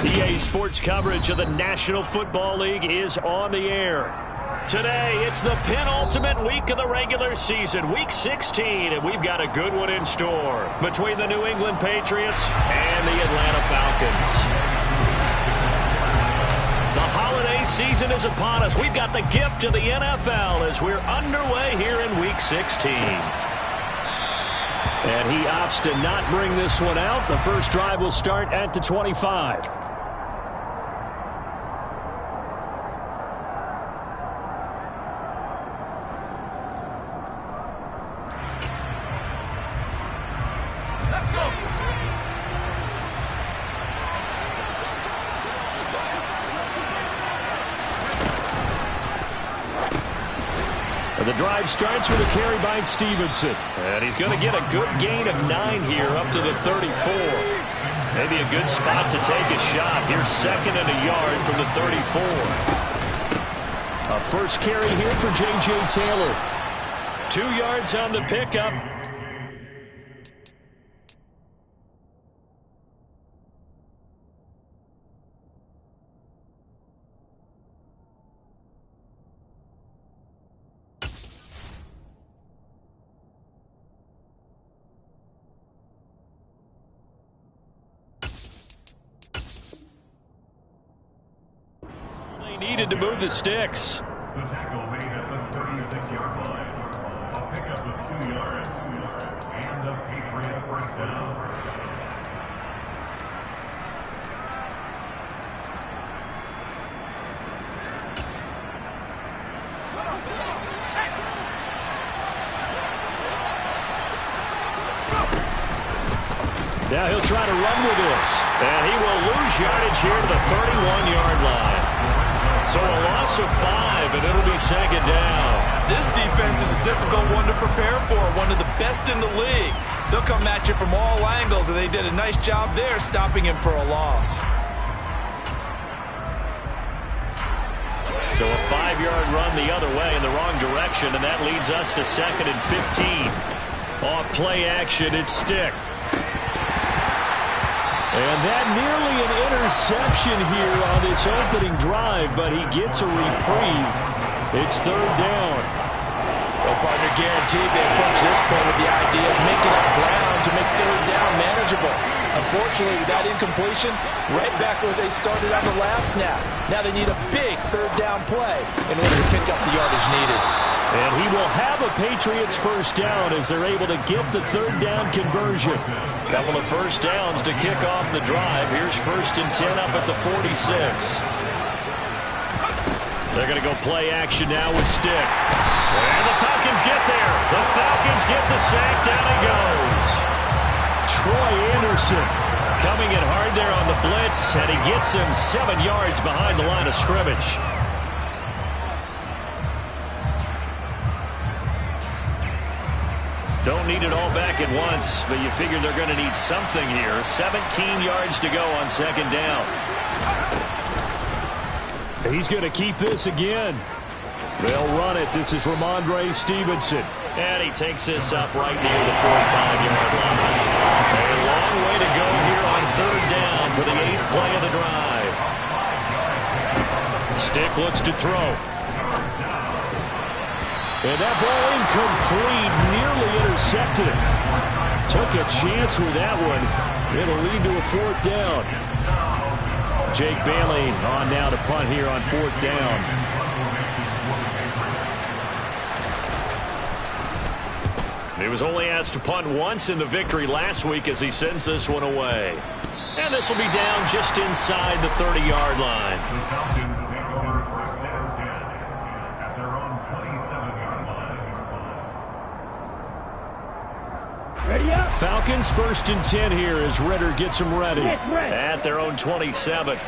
EA Sports coverage of the National Football League is on the air. Today, it's the penultimate week of the regular season, Week 16, and we've got a good one in store between the New England Patriots and the Atlanta Falcons. The holiday season is upon us. We've got the gift of the NFL as we're underway here in Week 16. And he opts to not bring this one out. The first drive will start at the 25. The drive starts with a carry by Stevenson. And he's going to get a good gain of 9 here up to the 34. Maybe a good spot to take a shot. Here's second and a yard from the 34. A first carry here for J.J. Taylor. 2 yards on the pickup. Needed to move the sticks. The tackle made at the 36-yard line. A pickup of 2 yards. And a Patriot first down. Now he'll try to run with this. And he will lose yardage here to the 31-yard line. So a loss of 5, and it'll be second down. This defense is a difficult one to prepare for, one of the best in the league. They'll come at you from all angles, and they did a nice job there stopping him for a loss. So a 5-yard run the other way in the wrong direction, and that leads us to second and 15. Off play action, it's Stick. And that nearly an interception here on this opening drive, but he gets a reprieve. It's third down. Well, partner, guaranteed they approach this play with the idea of making up ground to make third down manageable. Unfortunately, that incompletion, right back where they started on the last snap. Now they need a big third down play in order to pick up the yardage needed. And he will have a Patriots first down as they're able to get the third down conversion. Couple of first downs to kick off the drive. Here's first and 10 up at the 46. They're going to go play action now with Stick. And the Falcons get there. The Falcons get the sack. Down he goes. Troy Anderson coming in hard there on the blitz, and he gets him 7 yards behind the line of scrimmage. Don't need it all back at once, but you figure they're going to need something here. 17 yards to go on second down. He's going to keep this again. They'll run it. This is Ramondre Stevenson. And he takes this up right near the 45-yard line. A long way to go here on third down for the 8th play of the drive. Stick looks to throw. And that ball incomplete, nearly intercepted. Took a chance with that one. It'll lead to a fourth down. Jake Bailey on now to punt here on fourth down. He was only asked to punt once in the victory last week as he sends this one away. And this will be down just inside the 30-yard line. The Falcons take over first down 10 at their own 27-yard line. Ready up. Falcons first and 10 here as Ritter gets them ready. At their own 27.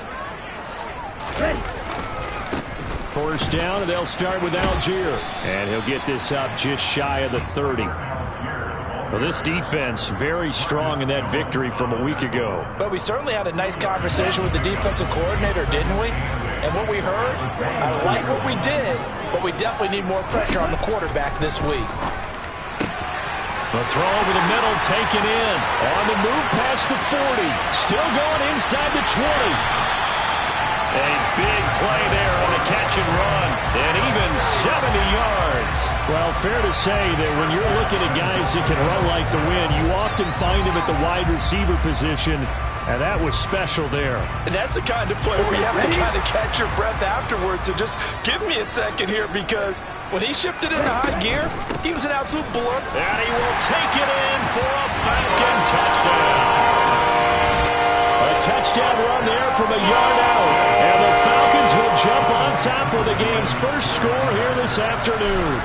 Ready. First down, and they'll start with Algier. And he'll get this up just shy of the 30. Well, this defense very strong in that victory from a week ago. But we certainly had a nice conversation with the defensive coordinator, didn't we? And what we heard, I like what we did, but we definitely need more pressure on the quarterback this week. The throw over the middle, taken in. On the move past the 40. Still going inside the 20. A big play there on the catch and run. And even 70 yards. Well, fair to say that when you're looking at guys that can run like the wind, you often find them at the wide receiver position. And that was special there. And that's the kind of play where you have to kind of catch your breath afterwards. So just give me a second here, because when he shifted into high gear, he was an absolute blur. And he will take it in for a Falcon touchdown. A touchdown run there from a yard out. And the Falcons will jump on top with the game's first score here this afternoon.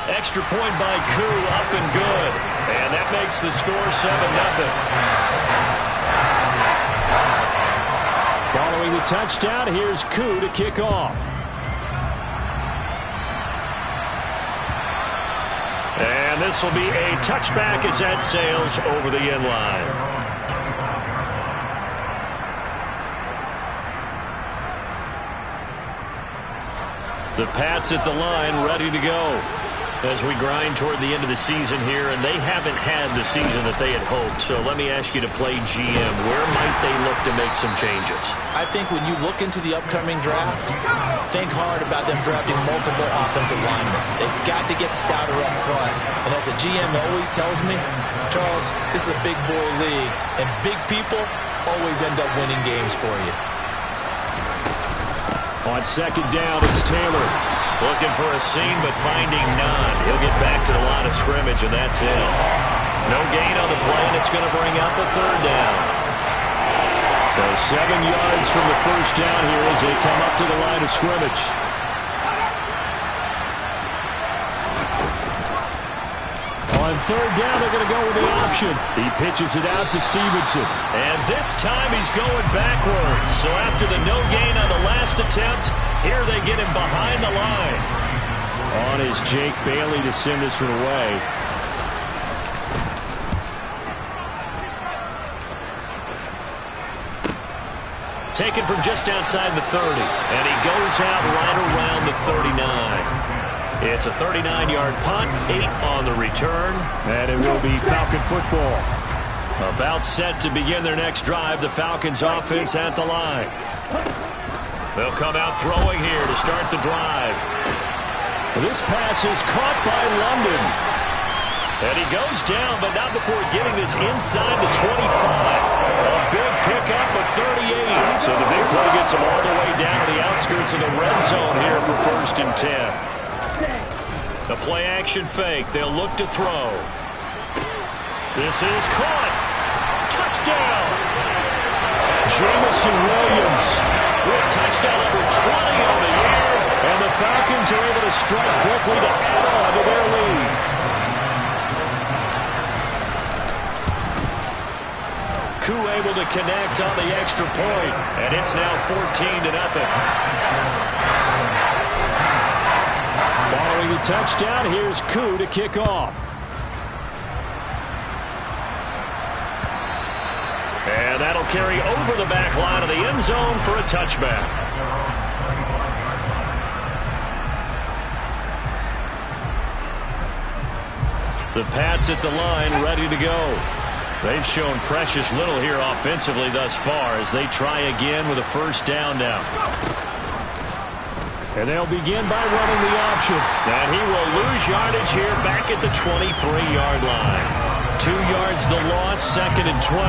Extra point by Koo, up and good. And that makes the score 7-0. Following the touchdown, here's Koo to kick off. And this will be a touchback as that sails over the end line. The Pats at the line, ready to go as we grind toward the end of the season here, and they haven't had the season that they had hoped. So let me ask you to play GM. Where might they look to make some changes? I think when you look into the upcoming draft, think hard about them drafting multiple offensive linemen. They've got to get stouter up front. And as a GM always tells me, Charles, this is a big boy league, and big people always end up winning games for you. On second down, it's Taylor. Looking for a seam, but finding none. He'll get back to the line of scrimmage, and that's it. No gain on the play, and it's going to bring out the third down. So 7 yards from the first down here as they come up to the line of scrimmage. On third down, they're going to go with the option. He pitches it out to Stevenson. And this time he's going backwards. So after the no gain on the last attempt, here they get him behind the line. On is Jake Bailey to send this one away. Taken from just outside the 30. And he goes out right around the 39. It's a 39-yard punt, 8 on the return, and it will be Falcon football. About set to begin their next drive, the Falcons offense at the line. They'll come out throwing here to start the drive. This pass is caught by London. And he goes down, but not before getting this inside the 25. A big pickup of 38. So the big play gets him all the way down to the outskirts of the red zone here for 1st and 10. The play-action fake. They'll look to throw. This is caught. Touchdown! Jamison Williams with touchdown number 20 on the year. And the Falcons are able to strike quickly to add on to their lead. Koo able to connect on the extra point. And it's now 14-0. Following the touchdown, here's Koo to kick off. And that'll carry over the back line of the end zone for a touchback. The Pats at the line, ready to go. They've shown precious little here offensively thus far as they try again with a first down now. And they'll begin by running the option. And he will lose yardage here back at the 23-yard line. 2 yards the loss, 2nd and 12.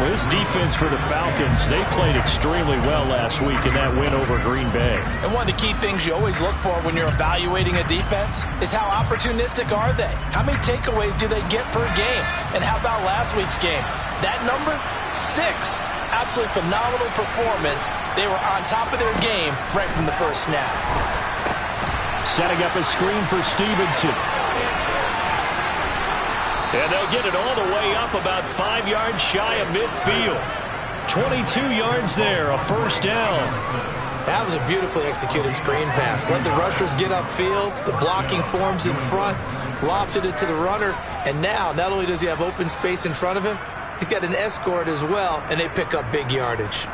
Well, this defense for the Falcons, they played extremely well last week in that win over Green Bay. And one of the key things you always look for when you're evaluating a defense is how opportunistic are they? How many takeaways do they get per game? And how about last week's game? That number, 6. Absolutely phenomenal performance. They were on top of their game right from the first snap. Setting up a screen for Stevenson. And they'll get it all the way up about 5 yards shy of midfield. 22 yards there, a first down. That was a beautifully executed screen pass. Let the rushers get upfield. The blocking forms in front. Lofted it to the runner. And now, not only does he have open space in front of him, he's got an escort as well, and they pick up big yardage.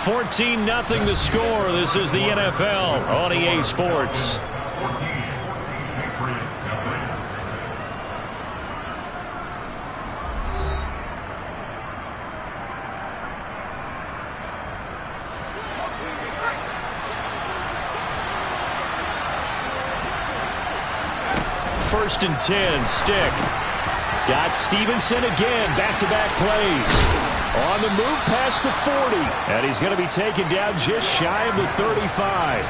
14-0 the score. This is the NFL on EA Sports. First and 10, Stick. Got Stevenson again, back-to-back plays. On the move past the 40. And he's going to be taken down just shy of the 35.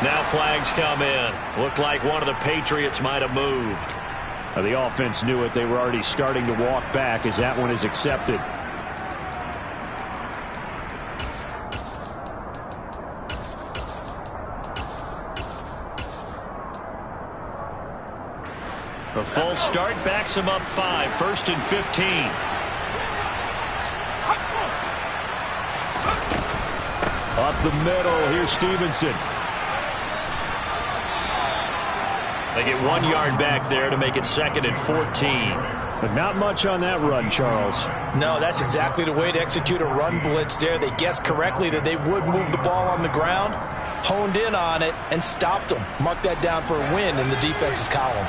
Now flags come in. Looked like one of the Patriots might have moved. The offense knew it. They were already starting to walk back as that one is accepted. A full start backs him up 5. First and 15. Up the middle. Here's Stevenson. They get 1 yard back there to make it second and 14. But not much on that run, Charles. No, that's exactly the way to execute a run blitz there. They guessed correctly that they would move the ball on the ground, honed in on it, and stopped them. Mark that down for a win in the defense's column.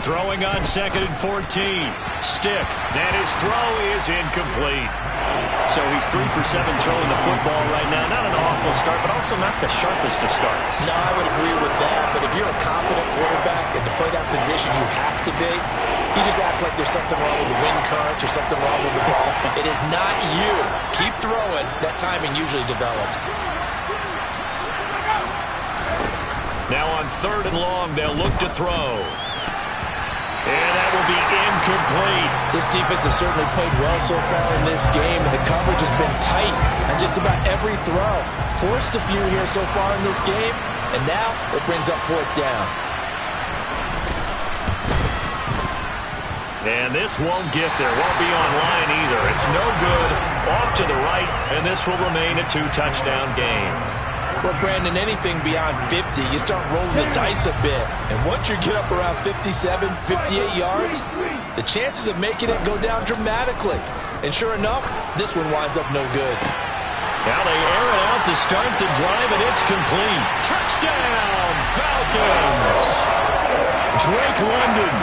Throwing on second and 14. Stick. And his throw is incomplete. So he's 3 for 7 throwing the football right now. Not an awful start, but also not the sharpest of starts. No, I would agree with that. But if you're a confident quarterback and to play that position, you have to be. You just act like there's something wrong with the wind currents or something wrong with the ball. It is not you. Keep throwing. That timing usually develops. Now on 3rd and long, they'll look to throw. And that will be incomplete. This defense has certainly played well so far in this game, and the coverage has been tight on just about every throw. Forced a few here so far in this game, and now it brings up 4th down. And this won't get there. Won't be on line either. It's no good. Off to the right, and this will remain a 2-touchdown game. Well, Brandon, anything beyond 50, you start rolling the dice a bit. And once you get up around 57, 58 yards, the chances of making it go down dramatically. And sure enough, this one winds up no good. Now they air it out to start the drive, and it's complete. Touchdown, Falcons! Drake London,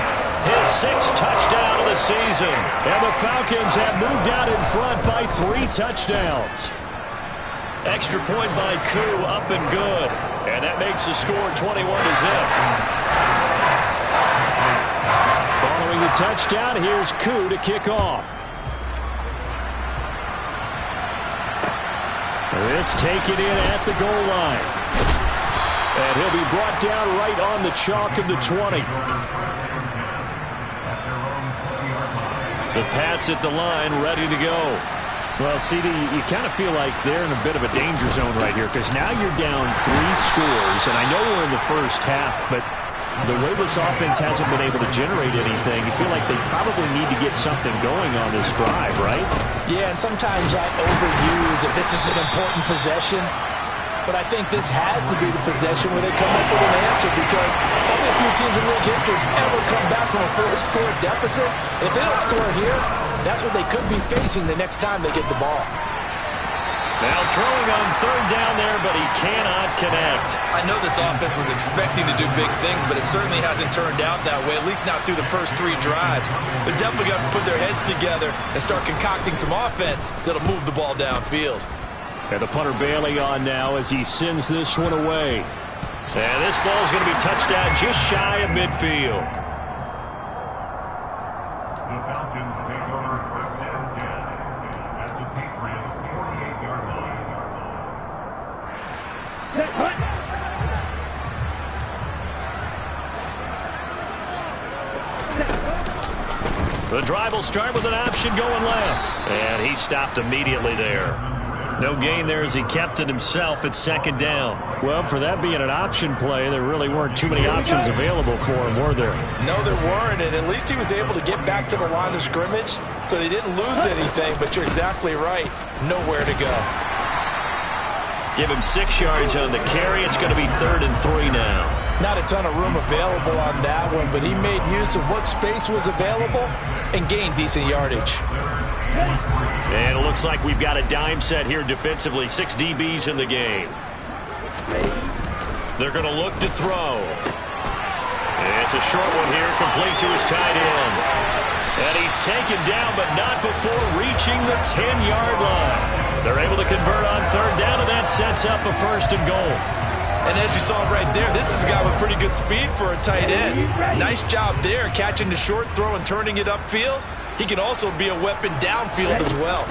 his 6th touchdown of the season. And the Falcons have moved out in front by 3 touchdowns. Extra point by Koo, up and good. And that makes the score 21-0. Following the touchdown, here's Koo to kick off. This taken in at the goal line. And he'll be brought down right on the chalk of the 20. The Pats at the line, ready to go. Well, CD, you kind of feel like they're in a bit of a danger zone right here because now you're down 3 scores, and I know we're in the first half, but the way this offense hasn't been able to generate anything, you feel like they probably need to get something going on this drive, right? Yeah, and sometimes I overuse if this is an important possession, but I think this has to be the possession where they come up with an answer because only a few teams in league history ever come back from a 4-score deficit. And if they don't score here, that's what they could be facing the next time they get the ball. Now throwing on 3rd down there, but he cannot connect. I know this offense was expecting to do big things, but it certainly hasn't turned out that way, at least not through the first 3 drives. They're definitely going to put their heads together and start concocting some offense that'll move the ball downfield. And the punter Bailey on now as he sends this one away. And this ball is going to be touched down just shy of midfield. The Falcons take over 1st and 10 at the Patriots' 48-yard line. The drive will start with an option going left. And he stopped immediately there. No gain there as he kept it himself at second down. Well, for that being an option play, there really weren't too many options available for him, were there? No, there weren't, and at least he was able to get back to the line of scrimmage, so they didn't lose anything, but you're exactly right. Nowhere to go. Give him 6 yards on the carry. It's going to be 3rd and 3 now. Not a ton of room available on that one, but he made use of what space was available and gained decent yardage. And it looks like we've got a dime set here defensively. 6 DBs in the game. They're going to look to throw. It's a short one here, complete to his tight end. And he's taken down, but not before reaching the 10-yard line. They're able to convert on 3rd down, and that sets up a 1st and goal. And as you saw right there, this is a guy with pretty good speed for a tight end. Nice job there, catching the short throw and turning it upfield. He can also be a weapon downfield as well.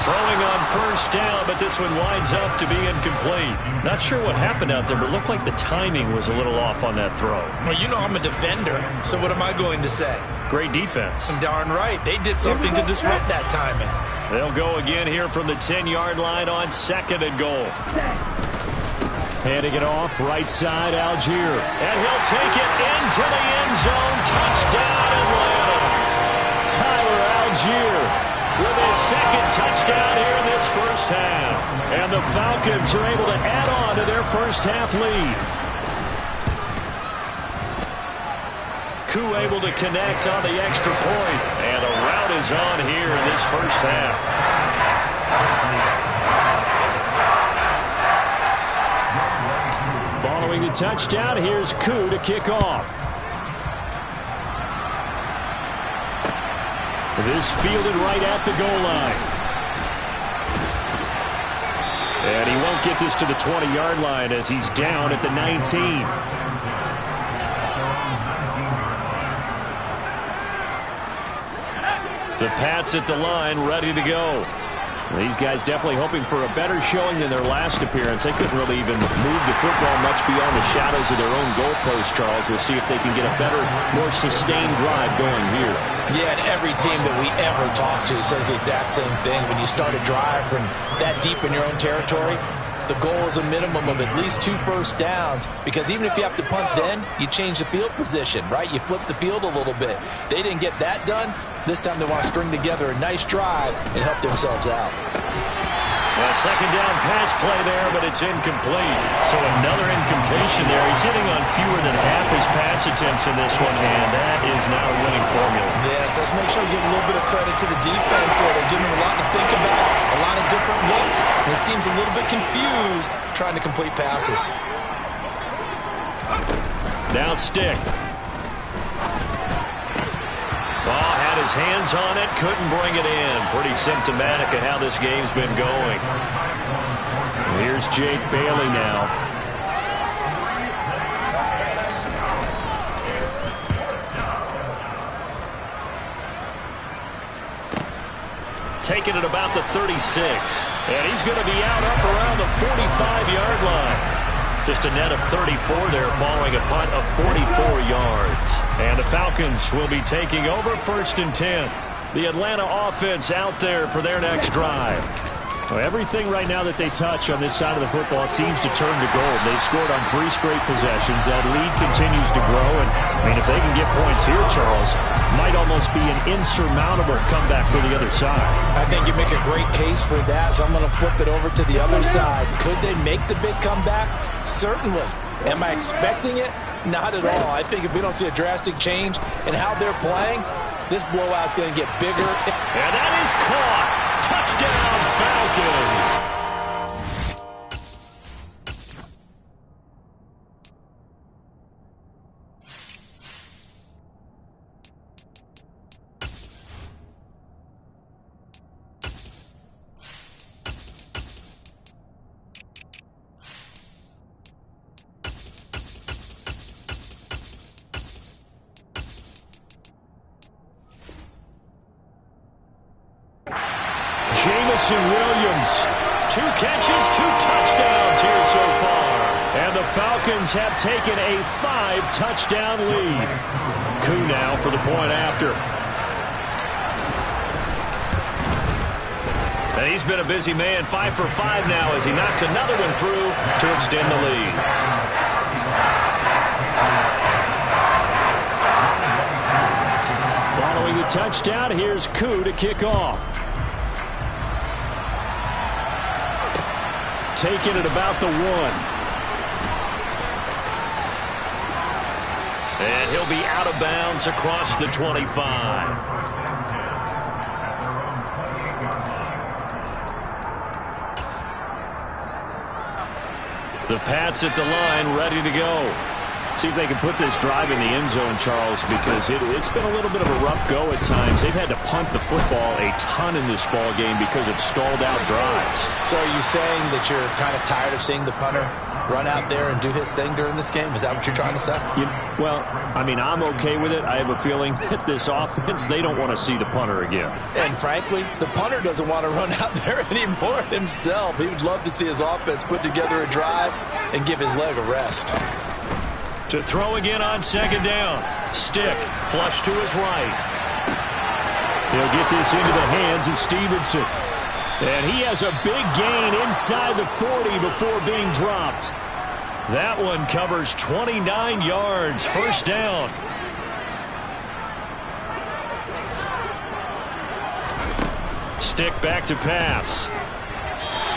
Throwing on 1st down, but this one winds up to be incomplete. Not sure what happened out there, but it looked like the timing was a little off on that throw. Well, you know I'm a defender, so what am I going to say? Great defense. Darn right. They did something to disrupt that timing. They'll go again here from the 10-yard line on 2nd and goal. Handing it off, right side, Algier. And he'll take it into the end zone. Touchdown, Atlanta. Tyler Algier with his 2nd touchdown here in this first half. And the Falcons are able to add on to their first half lead. Koo able to connect on the extra point. And a rout is on here in this first half. Following the touchdown, here's Koo to kick off. This fielded right at the goal line. And he won't get this to the 20-yard line as he's down at the 19. The Pats at the line, ready to go. These guys definitely hoping for a better showing than their last appearance. They couldn't really even move the football much beyond the shadows of their own goalpost, Charles. We'll see if they can get a better, more sustained drive going here. Yeah, and every team that we ever talk to says the exact same thing. When you start a drive from that deep in your own territory, the goal is a minimum of at least 2 first downs, because even if you have to punt then, you change the field position, right? You flip the field a little bit. They didn't get that done. This time they want to string together a nice drive and help themselves out. A 2nd down pass play there, but it's incomplete. So another incompletion there. He's hitting on fewer than half his pass attempts in this one, and that is not a winning formula. Yes, let's make sure we give a little bit of credit to the defense here. They're giving him a lot to think about, a lot of different looks, and he seems a little bit confused trying to complete passes. Now Stick. Ball had his hands on it, couldn't bring it in. Pretty symptomatic of how this game's been going. Here's Jake Bailey now. Taking it about the 36. And he's going to be out up around the 45-yard line. Just a net of 34 there following a punt of 44 yards. And the Falcons will be taking over 1st and 10. The Atlanta offense out there for their next drive. Well, everything right now that they touch on this side of the football, it seems to turn to gold. They've scored on 3 straight possessions. That lead continues to grow. And, I mean, if they can get points here, Charles, might almost be an insurmountable comeback for the other side. I think you make a great case for that, so I'm going to flip it over to the other side. Could they make the big comeback? Certainly. Am I expecting it? Not at all. I think if we don't see a drastic change in how they're playing, this blowout's going to get bigger. And that is caught. Touchdown, Falcons. Williams. 2 catches, 2 touchdowns here so far. And the Falcons have taken a 5-touchdown lead. Koo now for the point after. And he's been a busy man, 5 for 5 now as he knocks another one through to extend the lead. Following the touchdown, here's Koo to kick off. Taking it about the 1. And he'll be out of bounds across the 25. The Pats at the line, ready to go. See if they can put this drive in the end zone, Charles, because it's been a little bit of a rough go at times. They've had to punt the football a ton in this ball game because of stalled-out drives. So are you saying that you're kind of tired of seeing the punter run out there and do his thing during this game? Is that what you're trying to say? Well, I mean, I'm okay with it. I have a feeling that this offense, they don't want to see the punter again. And frankly, the punter doesn't want to run out there anymore himself. He would love to see his offense put together a drive and give his leg a rest. To throw again on second down. Stick, flush to his right. He'll get this into the hands of Stevenson. And he has a big gain inside the 40 before being dropped. That one covers 29 yards, first down. Stick back to pass.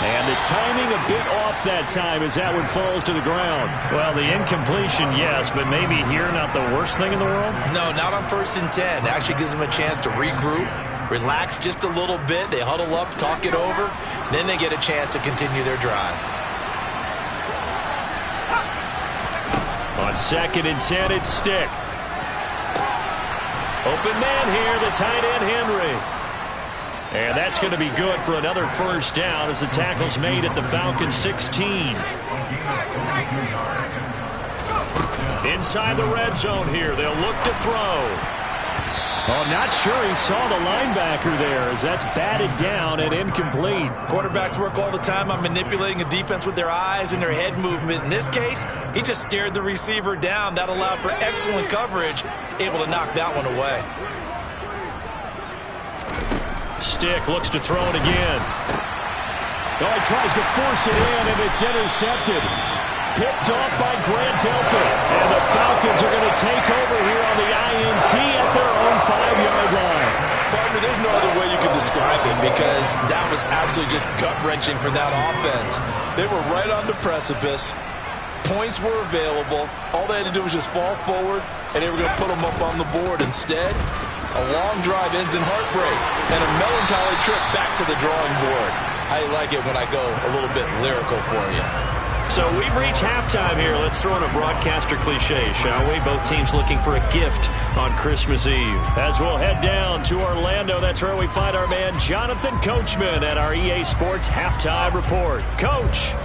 And the timing a bit off that time as that one falls to the ground. Well, the incompletion, yes, but maybe here not the worst thing in the world? No, not on 1st and 10. It actually gives them a chance to regroup, relax just a little bit. They huddle up, talk it over. Then they get a chance to continue their drive. On 2nd and 10, it's Stick. Open man here, the tight end Henry. And that's going to be good for another first down as the tackle's made at the Falcons 16. Inside the red zone here. They'll look to throw. Oh, not sure he saw the linebacker there as that's batted down and incomplete. Quarterbacks work all the time on manipulating a defense with their eyes and their head movement. In this case, he just stared the receiver down. That allowed for excellent coverage, able to knock that one away. Stick looks to throw it again. Oh, he tries to force it in, and it's intercepted. Picked off by Grant Delpit. And the Falcons are going to take over here on the INT at their own 5-yard line. Partner, there's no other way you can describe it because that was absolutely just gut-wrenching for that offense. They were right on the precipice. Points were available. All they had to do was just fall forward, and they were going to put them up on the board. Instead, a long drive ends in heartbreak and a melancholy trip back to the drawing board. I like it when I go a little bit lyrical for you. So we've reached halftime here. Let's throw in a broadcaster cliche, shall we? Both teams looking for a gift on Christmas Eve. As we'll head down to Orlando, that's where we find our man Jonathan Coachman at our EA Sports Halftime Report. Coach.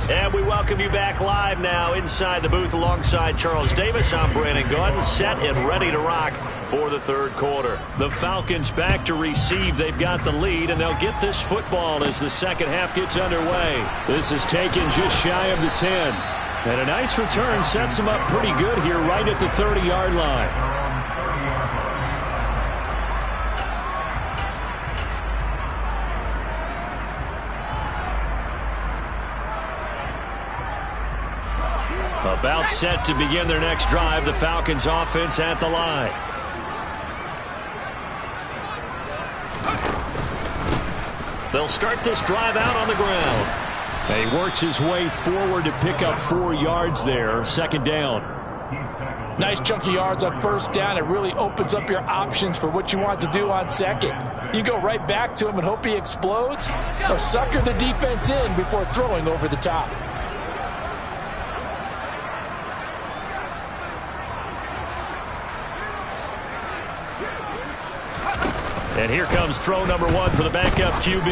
And we welcome you back live now inside the booth alongside Charles Davis. I'm Brandon Gaudin, set and ready to rock for the third quarter. The Falcons back to receive. They've got the lead, and they'll get this football as the second half gets underway. This is taken just shy of the 10. And a nice return sets them up pretty good here right at the 30-yard line. About set to begin their next drive, the Falcons offense at the line. They'll start this drive out on the ground. He works his way forward to pick up 4 yards there, second down. Nice chunk of yards on first down. It really opens up your options for what you want to do on second. You go right back to him and hope he explodes, or sucker the defense in before throwing over the top. And here comes throw number 1 for the backup QB.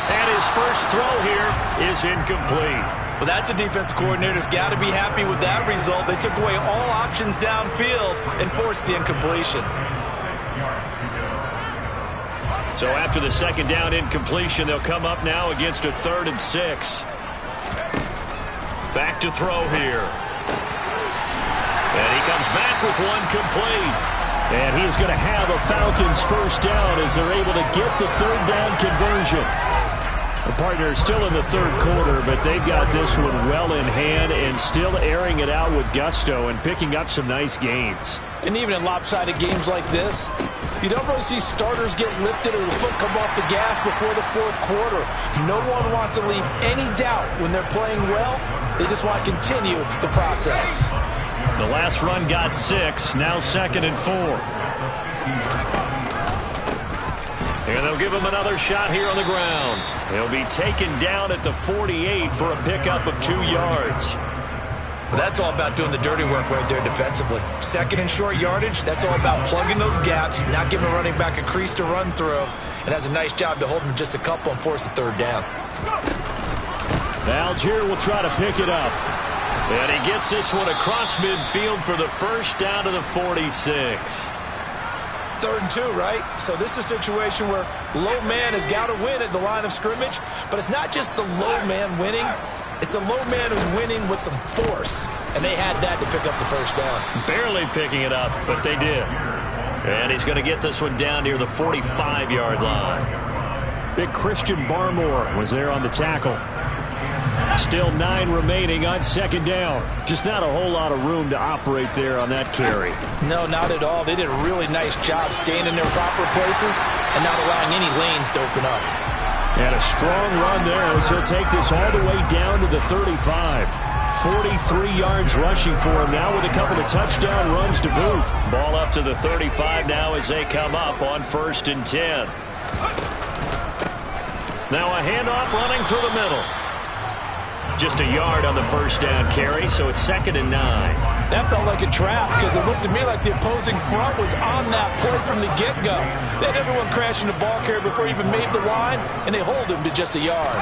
And his first throw here is incomplete. Well, that's a defensive coordinator's got to be happy with that result. They took away all options downfield and forced the incompletion. So after the second down incompletion, they'll come up now against a 3rd and 6. Back to throw here. And he comes back with one complete. And he's going to have a Falcons first down as they're able to get the 3rd down conversion. The partner is still in the 3rd quarter, but they've got this one well in hand and still airing it out with gusto and picking up some nice gains. And even in lopsided games like this, you don't really see starters get lifted or the foot come off the gas before the 4th quarter. No one wants to leave any doubt when they're playing well. They just want to continue the process. The last run got 6, now 2nd and 4. And they'll give him another shot here on the ground. He'll be taken down at the 48 for a pickup of 2 yards. Well, that's all about doing the dirty work right there defensively. 2nd and short yardage, that's all about plugging those gaps, not giving a running back a crease to run through, and has a nice job to hold him just a couple and force the 3rd down. Algier will try to pick it up. And he gets this one across midfield for the first down to the 46. 3rd and 2, right? So this is a situation where low man has got to win at the line of scrimmage, but it's not just the low man winning. It's the low man who's winning with some force, and they had that to pick up the first down. Barely picking it up, but they did. And he's going to get this one down near the 45-yard line. Big Christian Barmore was there on the tackle. Still 9 remaining on 2nd down. Just not a whole lot of room to operate there on that carry. No, not at all. They did a really nice job staying in their proper places and not allowing any lanes to open up. And a strong run there as he'll take this all the way down to the 35. 43 yards rushing for him now with a couple of touchdown runs to boot. Ball up to the 35 now as they come up on 1st and 10. Now a handoff running through the middle. Just a yard on the first down carry, so it's 2nd and 9. That felt like a trap because it looked to me like the opposing front was on that play from the get-go. They had everyone crashing the ball carrier before he even made the line, and they hold him to just a yard.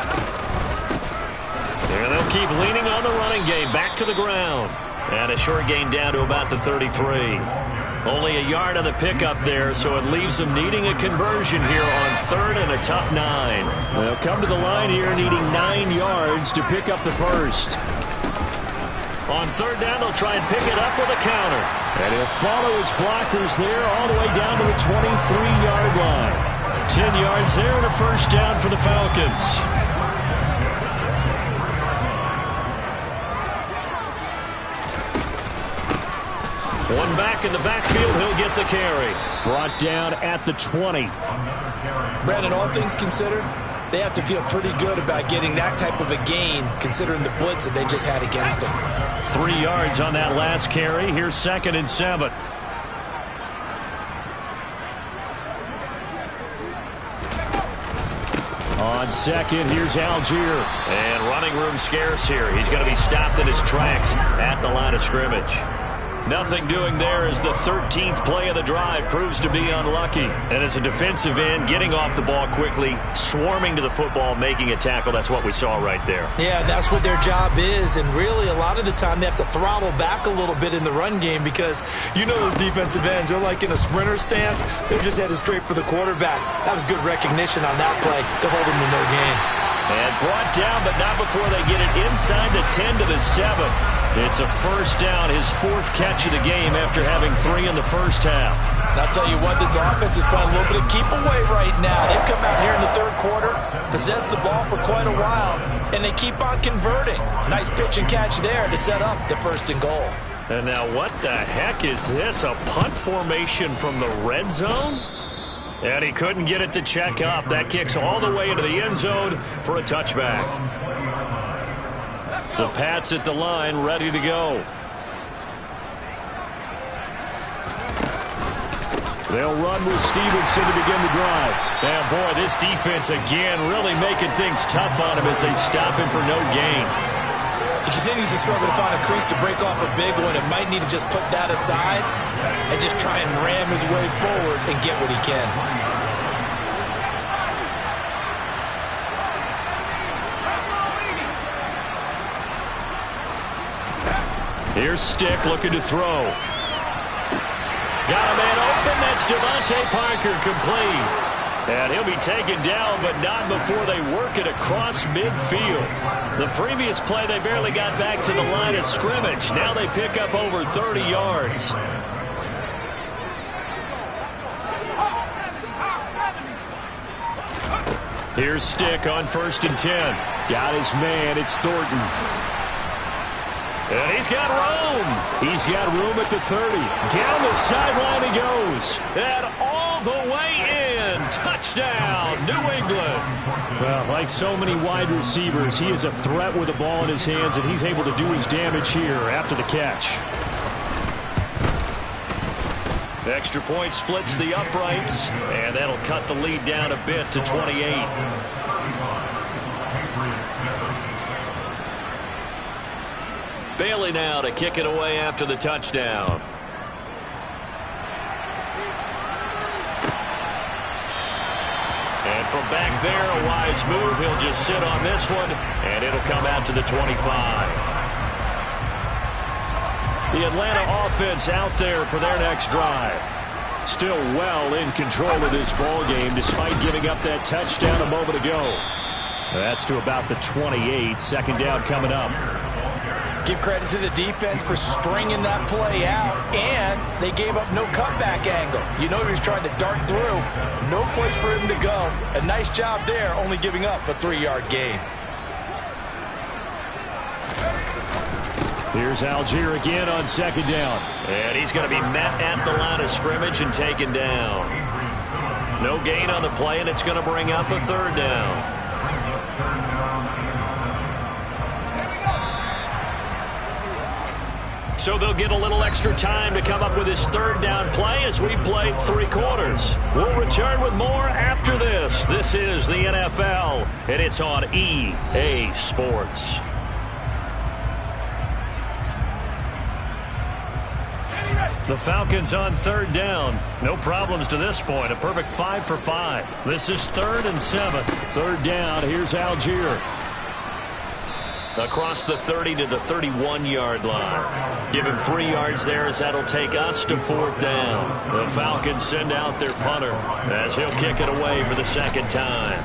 There they'll keep leaning on the running game. Back to the ground. And a short gain down to about the 33. Only a yard on the pickup there, so it leaves them needing a conversion here on 3rd and a tough 9. They'll come to the line here needing 9 yards to pick up the first. On 3rd down, they'll try and pick it up with a counter. And he'll follow his blockers there all the way down to the 23-yard line. 10 yards there and a first down for the Falcons. One back in the backfield, he'll get the carry. Brought down at the 20. Brandon, all things considered, they have to feel pretty good about getting that type of a gain considering the blitz that they just had against them. 3 yards on that last carry. Here's 2nd and 7. On 2nd, here's Algier. And running room scarce here. He's going to be stopped in his tracks at the line of scrimmage. Nothing doing there as the 13th play of the drive proves to be unlucky. And as a defensive end, getting off the ball quickly, swarming to the football, making a tackle, that's what we saw right there. Yeah, that's what their job is. And really, a lot of the time, they have to throttle back a little bit in the run game because you know those defensive ends, they're like in a sprinter stance. They're just headed straight for the quarterback. That was good recognition on that play to hold them to no gain. And brought down, but not before they get it inside the 10 to the 7. It's a first down, his 4th catch of the game after having 3 in the first half. And I'll tell you what, this offense is playing a little bit of keep away right now. They've come out here in the 3rd quarter, possessed the ball for quite a while, and they keep on converting. Nice pitch and catch there to set up the 1st and goal. And now what the heck is this? A punt formation from the red zone? And he couldn't get it to check up. That kicks all the way into the end zone for a touchback. The Pats at the line, ready to go. They'll run with Stevenson to begin the drive. And boy, this defense again really making things tough on him as they stop him for no gain. He continues to struggle to find a crease to break off a big one. It might need to just put that aside and just try and ram his way forward and get what he can. Here's Stick looking to throw. Got a man open. That's Devontae Parker complete. And he'll be taken down, but not before they work it across midfield. The previous play, they barely got back to the line of scrimmage. Now they pick up over 30 yards. Here's Stick on 1st and 10. Got his man. It's Thornton. And he's got room. He's got room at the 30. Down the sideline he goes. And all the way in. Touchdown, New England. Well, like so many wide receivers, he is a threat with the ball in his hands, and he's able to do his damage here after the catch. The extra point splits the uprights, and that'll cut the lead down a bit to 28. Bailey now to kick it away after the touchdown. And from back there, a wise move. He'll just sit on this one, and it'll come out to the 25. The Atlanta offense out there for their next drive. Still well in control of this ball game despite giving up that touchdown a moment ago. That's to about the 28. Second down coming up. Give credit to the defense for stringing that play out, and they gave up no cutback angle. You know he was trying to dart through. No place for him to go. A nice job there, only giving up a 3-yard gain. Here's Algier again on second down. And he's going to be met at the line of scrimmage and taken down. No gain on the play, and it's going to bring up a 3rd down. So they'll get a little extra time to come up with his 3rd down play as we played 3 quarters. We'll return with more after this. This is the NFL, and it's on EA Sports. The Falcons on 3rd down. No problems to this point. A perfect 5 for 5. This is 3rd and 7. 3rd down. Here's Algier. Across the 30 to the 31-yard line. Give him 3 yards there as that'll take us to 4th down. The Falcons send out their punter as he'll kick it away for the 2nd time.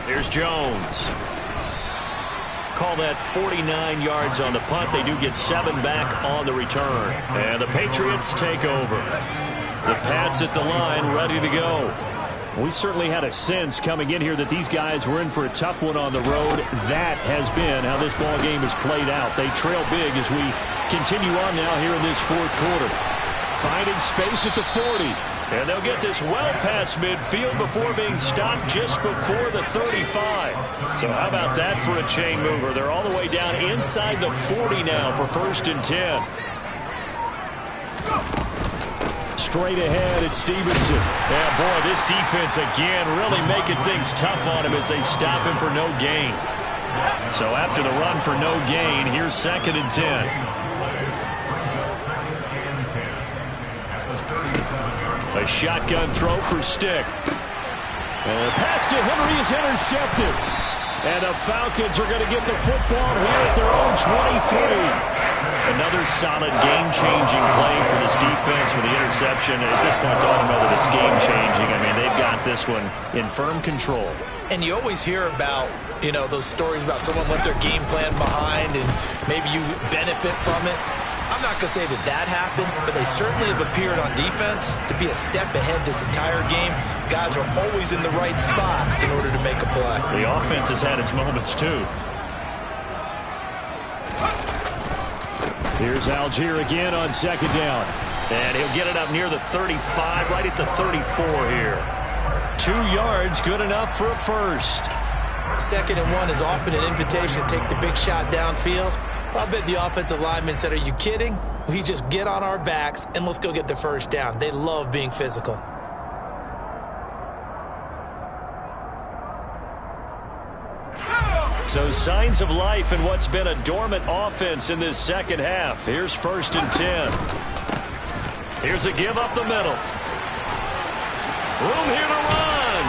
Here's Jones. Call that 49 yards on the punt. They do get 7 back on the return. And the Patriots take over. The Pats at the line ready to go. We certainly had a sense coming in here that these guys were in for a tough one on the road. That has been how this ball game has played out. They trail big as we continue on now here in this 4th quarter. Finding space at the 40. And they'll get this well past midfield before being stopped just before the 35. So how about that for a chain mover? They're all the way down inside the 40 now for 1st and 10. Straight ahead, it's Stevenson. Yeah, boy, this defense again really making things tough on him as they stop him for no gain. So after the run for no gain, here's 2nd and 10. A shotgun throw for Stick. And the pass to Henry is intercepted. And the Falcons are going to get the football here at their own 23. Another solid game-changing play for this defense for the interception. And at this point, I don't know that it's game-changing. I mean, they've got this one in firm control. And you always hear about, you know, those stories about someone left their game plan behind and maybe you benefit from it. I'm not going to say that that happened, but they certainly have appeared on defense to be a step ahead this entire game. Guys are always in the right spot in order to make a play. The offense has had its moments, too. Here's Algier again on 2nd down. And he'll get it up near the 35, right at the 34 here. 2 yards, good enough for a 1st. 2nd and 1 is often an invitation to take the big shot downfield. I bet the offensive lineman said, are you kidding? We just get on our backs and let's go get the 1st down. They love being physical. So signs of life in what's been a dormant offense in this 2nd half. Here's 1st and 10. Here's a give up the middle. Room here to run.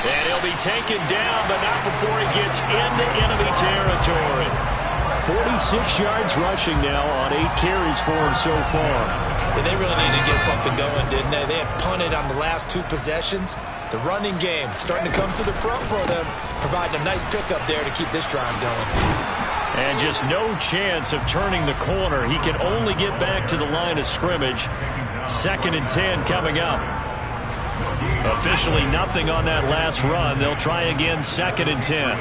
And he'll be taken down, but not before he gets into enemy territory. 46 yards rushing now on 8 carries for him so far. And they really needed to get something going, didn't they? They had punted on the last 2 possessions. The running game starting to come to the front for them, providing a nice pickup there to keep this drive going. And just no chance of turning the corner. He can only get back to the line of scrimmage. 2nd and 10 coming up. Officially nothing on that last run. They'll try again, 2nd and 10.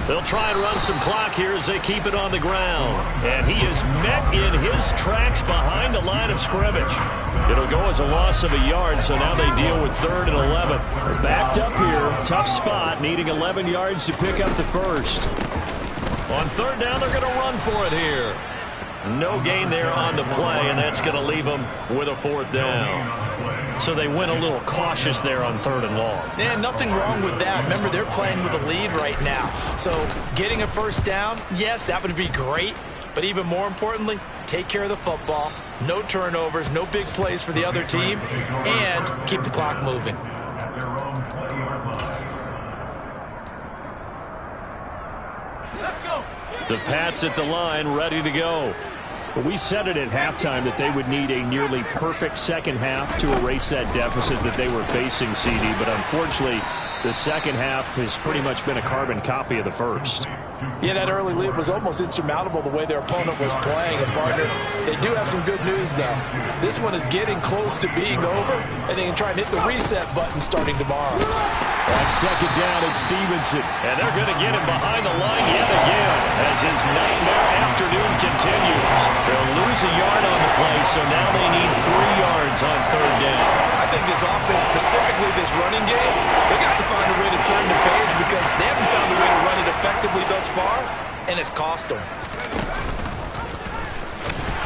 They'll try and run some clock here as they keep it on the ground. And he is met in his tracks behind the line of scrimmage. It'll go as a loss of a yard, so now they deal with 3rd and 11. They're backed up here. Tough spot, needing 11 yards to pick up the first. On 3rd down, they're going to run for it here. No gain there on the play, and that's going to leave them with a 4th down. So they went a little cautious there on 3rd and long. And nothing wrong with that. Remember, they're playing with a lead right now. So getting a 1st down, yes, that would be great. But even more importantly, take care of the football. No turnovers, no big plays for the other team, and keep the clock moving. The Pats at the line, ready to go. Well, we said it at halftime that they would need a nearly perfect second half to erase that deficit that they were facing, CD. But unfortunately, the second half has pretty much been a carbon copy of the first. Yeah, that early lead was almost insurmountable the way their opponent was playing. And, partner, they do have some good news, though. This one is getting close to being over, and they can try and hit the reset button starting tomorrow. On 2nd down, it's Stevenson. And they're going to get him behind the line yet again as his nightmare afternoon continues. They'll lose a yard on the play, so now they need 3 yards on 3rd down. I think this offense, specifically this running game, they got to find a way to turn the page because they haven't found a way to run it effectively thus far, and it's cost them.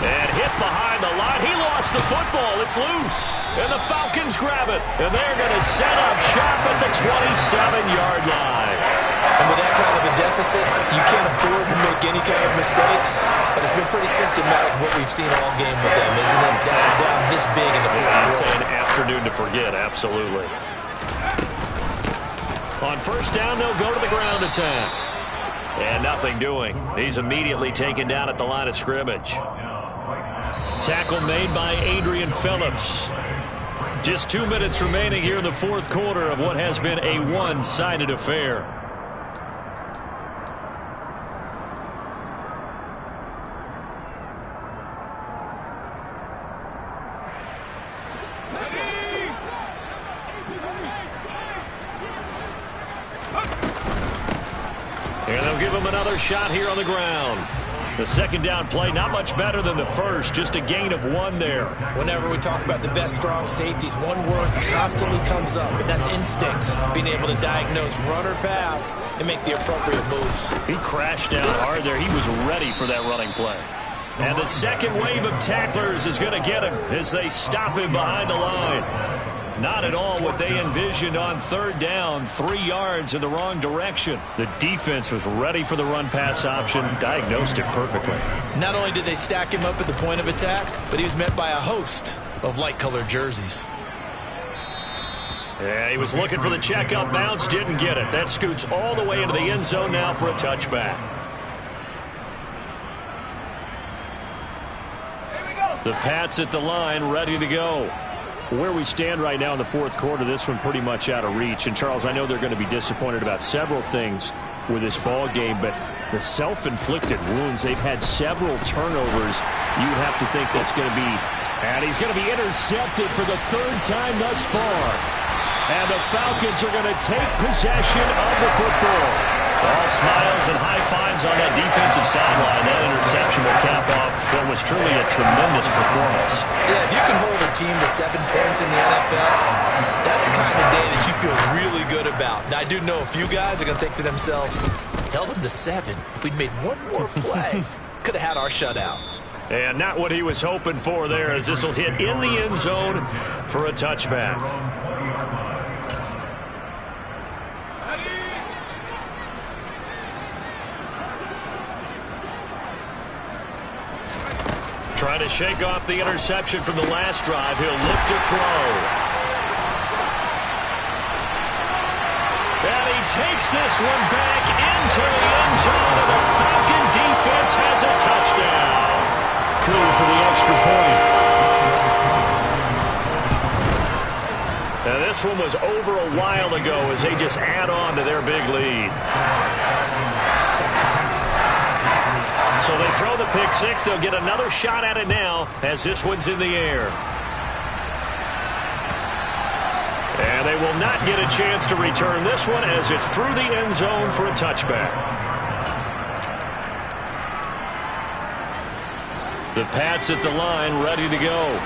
And hit behind the line. He lost the football. It's loose. And the Falcons grab it. And they're going to set up shop at the 27-yard line. And with that kind of a deficit, you can't afford to make any kind of mistakes. But it's been pretty symptomatic of what we've seen all game with them, isn't it? Down this big in the fourth quarter. It's an afternoon to forget, absolutely. On 1st down, they'll go to the ground attack. And nothing doing. He's immediately taken down at the line of scrimmage. Tackle made by Adrian Phillips. Just 2 minutes remaining here in the 4th quarter of what has been a one-sided affair. And they'll give him another shot here on the ground. The 2nd down play, not much better than the first, just a gain of 1 there. Whenever we talk about the best strong safeties, one word constantly comes up, and that's instincts. Being able to diagnose run or pass and make the appropriate moves. He crashed down hard there. He was ready for that running play. And the second wave of tacklers is going to get him as they stop him behind the line. Not at all what they envisioned on 3rd down. 3 yards in the wrong direction. The defense was ready for the run-pass option, diagnosed it perfectly. Not only did they stack him up at the point of attack, but he was met by a host of light-colored jerseys. Yeah, he was looking for the check-up bounce, didn't get it. That scoots all the way into the end zone now for a touchback. The Pats at the line, ready to go. Where we stand right now in the 4th quarter, this one pretty much out of reach. And, Charles, I know they're going to be disappointed about several things with this ball game, but the self-inflicted wounds, they've had several turnovers. You would have to think that's going to be, and he's going to be intercepted for the 3rd time thus far. And the Falcons are going to take possession of the football. All smiles and high fives on that defensive sideline. That interception will cap off what was truly a tremendous performance. Yeah, if you can hold a team to 7 points in the NFL, that's the kind of day that you feel really good about. Now, I do know a few guys are going to think to themselves, held them to 7. If we'd made one more play, could have had our shutout. And not what he was hoping for there, as this will hit in the end zone for a touchback. Trying to shake off the interception from the last drive. He'll look to throw. And he takes this one back into the end zone, and the Falcon defense has a touchdown. Cool for the extra point. Now, this one was over a while ago as they just add on to their big lead. So they throw the pick six. They'll get another shot at it now as this one's in the air. And they will not get a chance to return this one as it's through the end zone for a touchback. The Pats at the line, ready to go.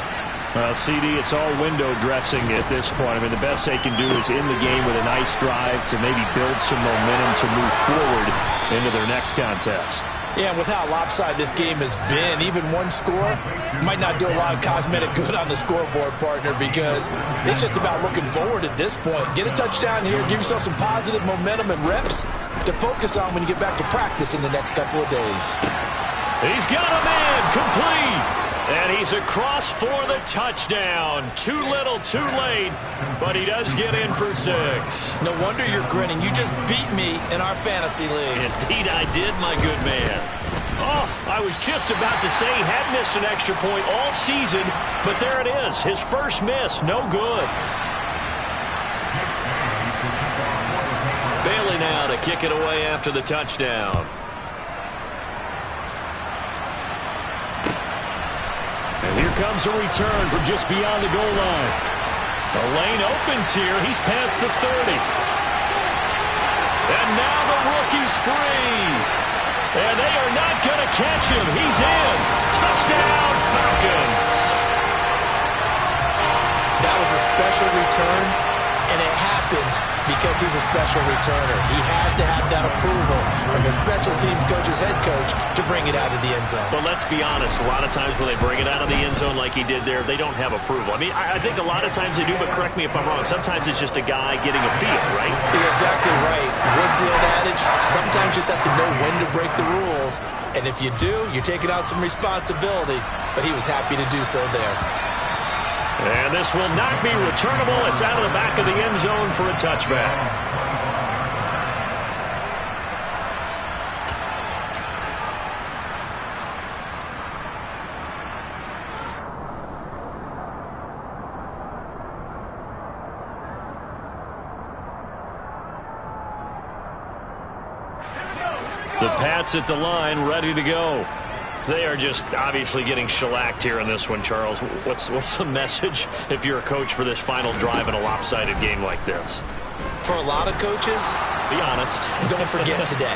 Well, CD, it's all window dressing at this point. I mean, the best they can do is in the game with a nice drive to maybe build some momentum to move forward into their next contest. Yeah, and with how lopsided this game has been, even one score might not do a lot of cosmetic good on the scoreboard, partner, because it's just about looking forward at this point. Get a touchdown here, give yourself some positive momentum and reps to focus on when you get back to practice in the next couple of days. He's got a man, complete. And he's across for the touchdown. Too little, too late, but he does get in for 6. No wonder you're grinning. You just beat me in our fantasy league. Indeed I did, my good man. Oh, I was just about to say he had missed an extra point all season, but there it is. His first miss, no good. Bailey now to kick it away after the touchdown. And here comes a return from just beyond the goal line. The lane opens here. He's past the 30. And now the rookie's free. And they are not going to catch him. He's in. Touchdown, Falcons. That was a special return, and it happened because he's a special returner. He has to have that approval from his special teams coach's head coach to bring it out of the end zone. But let's be honest, a lot of times when they bring it out of the end zone like he did there, they don't have approval. I mean, I think a lot of times they do, but correct me if I'm wrong. Sometimes it's just a guy getting a feel, right? You're exactly right. What's the old adage? Sometimes you just have to know when to break the rules. And if you do, you're taking out some responsibility. But he was happy to do so there. And this will not be returnable. It's out of the back of the end zone for a touchback. The Pats at the line, ready to go. They are just obviously getting shellacked here in this one, Charles. What's the message if you're a coach for this final drive in a lopsided game like this? For a lot of coaches, be honest. Don't forget today.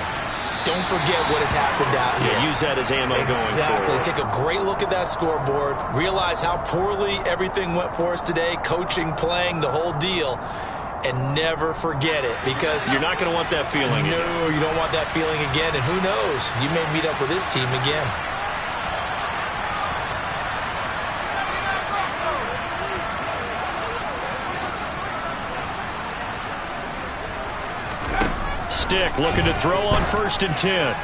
Don't forget what has happened out here. Yeah, use that as ammo going forward. Exactly. Take a great look at that scoreboard. Realize how poorly everything went for us today. Coaching, playing, the whole deal. And never forget it, because you're not going to want that feeling again. No, you don't want that feeling again. And who knows? You may meet up with this team again. Stick looking to throw on 1st and 10.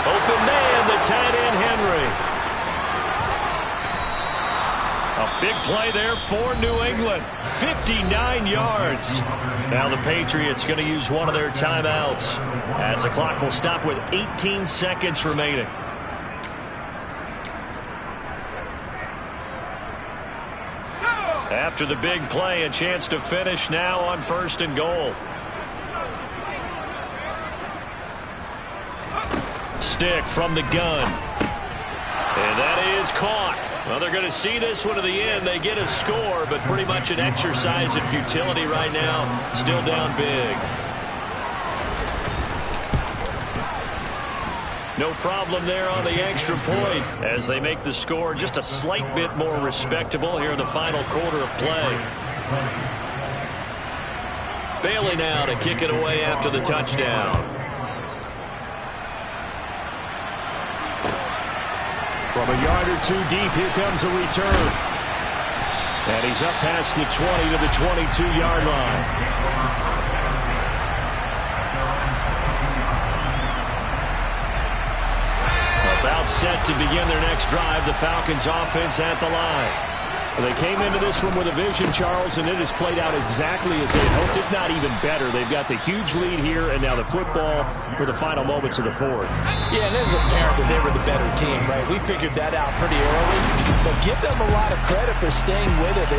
Open man, the tight end Henry. A big play there for New England. 59 yards. Now the Patriots going to use one of their timeouts as the clock will stop with 18 seconds remaining. After the big play, a chance to finish now on 1st and goal. Stick from the gun. And that is caught. Well, they're going to see this one to the end. They get a score, but pretty much an exercise in futility right now. Still down big. No problem there on the extra point as they make the score just a slight bit more respectable here in the final quarter of play. Bailey now to kick it away after the touchdown. From a yard or two deep, here comes a return. And he's up past the 20 to the 22-yard line. About set to begin their next drive, the Falcons offense at the line. They came into this one with a vision, Charles, and it has played out exactly as they had hoped, if not even better. They've got the huge lead here, and now the football for the final moments of the fourth. Yeah, and it was apparent that they were the better team, right? We figured that out pretty early, but give them a lot of credit for staying with it.